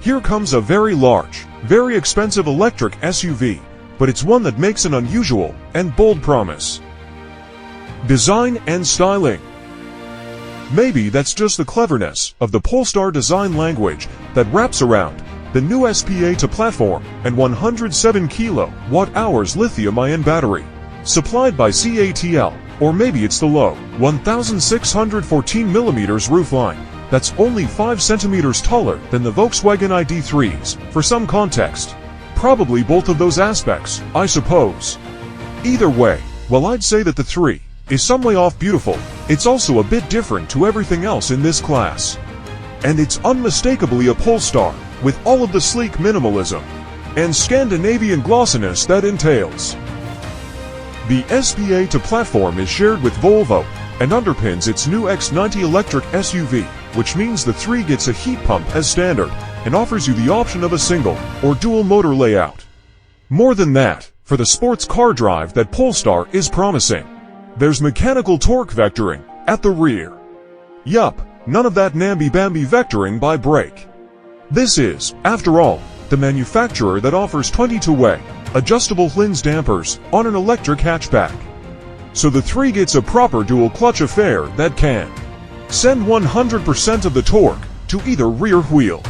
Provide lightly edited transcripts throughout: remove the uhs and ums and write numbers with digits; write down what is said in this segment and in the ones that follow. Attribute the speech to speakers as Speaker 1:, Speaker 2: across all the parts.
Speaker 1: Here comes a very large, very expensive electric SUV, but it's one that makes an unusual and bold promise. Design and styling. Maybe that's just the cleverness of the Polestar design language that wraps around the new SP8 platform and 107 kWh lithium-ion battery, supplied by CATL, or maybe it's the low 1,614mm roofline that's only 5 centimeters taller than the Volkswagen ID.3s, for some context. Probably both of those aspects, I suppose. Either way, well, I'd say that the 3 is some way off beautiful. It's also a bit different to everything else in this class. And it's unmistakably a Polestar, with all of the sleek minimalism and Scandinavian glossiness that entails. The SP8 platform is shared with Volvo and underpins its new X90 electric SUV, which means the 3 gets a heat pump as standard and offers you the option of a single or dual motor layout. More than that, for the sports car drive that Polestar is promising, there's mechanical torque vectoring at the rear. Yup, none of that namby-bamby vectoring by brake. This is, after all, the manufacturer that offers 22-way adjustable lens dampers on an electric hatchback. So the 3 gets a proper dual clutch affair that can send 100% of the torque to either rear wheel.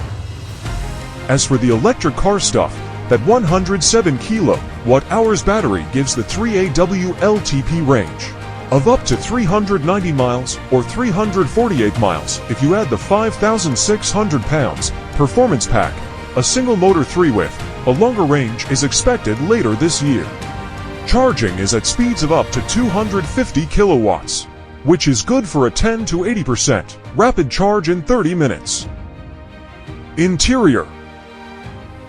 Speaker 1: As for the electric car stuff, that 107 kWh battery gives the 3AW LTP range of up to 390 miles or 348 miles if you add the 5,600 pounds performance pack, a single motor 3 with a longer range is expected later this year. Charging is at speeds of up to 250 kilowatts, which is good for a 10 to 80% rapid charge in 30 minutes. Interior.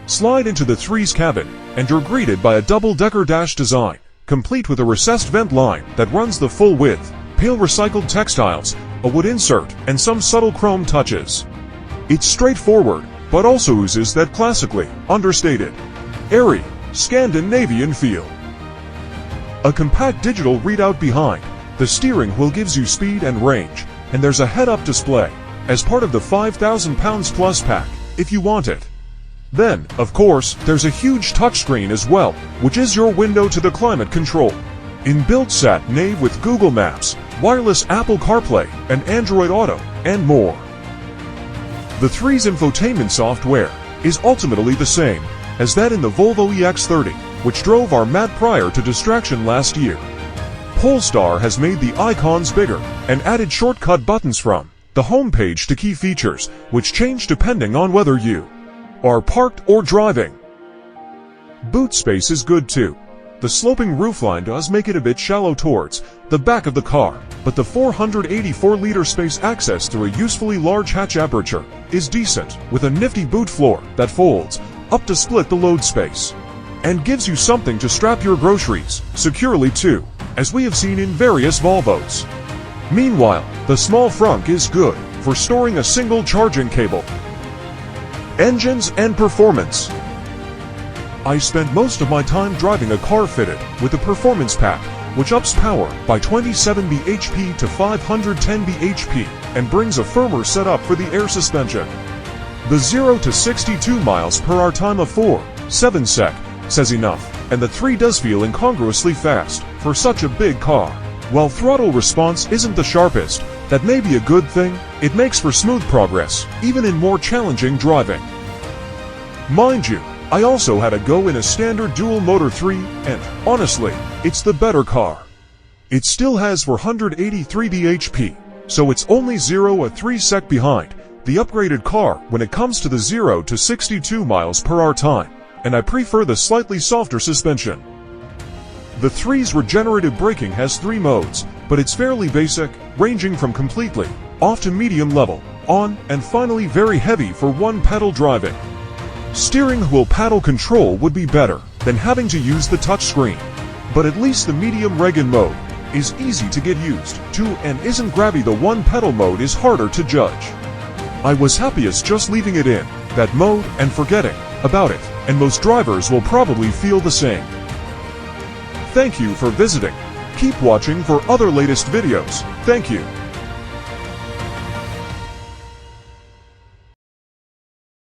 Speaker 1: Slide into the 3's cabin, and you're greeted by a double-decker dash design, complete with a recessed vent line that runs the full width, pale recycled textiles, a wood insert, and some subtle chrome touches. It's straightforward, but also oozes that classically understated, airy, Scandinavian feel. A compact digital readout behind, the steering wheel gives you speed and range, and there's a head-up display, as part of the 5,000 pounds plus pack, if you want it. Then, of course, there's a huge touchscreen as well, which is your window to the climate control. Inbuilt sat-nav with Google Maps, wireless Apple CarPlay, and Android Auto, and more. The 3's infotainment software is ultimately the same as that in the Volvo EX30, which drove our Matt Pryor to distraction last year. Polestar has made the icons bigger and added shortcut buttons from the homepage to key features, which change depending on whether you are parked or driving. Boot space is good too. The sloping roofline does make it a bit shallow towards the back of the car, but the 484-liter space access through a usefully large hatch aperture is decent, with a nifty boot floor that folds up to split the load space and gives you something to strap your groceries securely to, as we have seen in various Volvos. Meanwhile, the small frunk is good for storing a single charging cable. Engines and performance. I spent most of my time driving a car fitted with the Performance Pack, which ups power by 27 bhp to 510 bhp and brings a firmer setup for the air suspension. The 0 to 62 miles per hour time of 4.7 sec says enough, and the 3 does feel incongruously fast for such a big car. While throttle response isn't the sharpest, that may be a good thing. It makes for smooth progress, even in more challenging driving. Mind you, I also had a go in a standard dual motor 3, and honestly, it's the better car. It still has 483 bhp, so it's only 0.3 sec behind the upgraded car when it comes to the 0 to 62 miles per hour time, and I prefer the slightly softer suspension. The 3's regenerative braking has 3 modes, but it's fairly basic, ranging from completely off to medium level, on, and finally very heavy for one-pedal driving. Steering wheel paddle control would be better than having to use the touchscreen, but at least the medium Regan mode is easy to get used to and isn't grabby. The one-pedal mode is harder to judge. I was happiest just leaving it in that mode and forgetting about it, and most drivers will probably feel the same. Thank you for visiting. Keep watching for other latest videos. Thank you.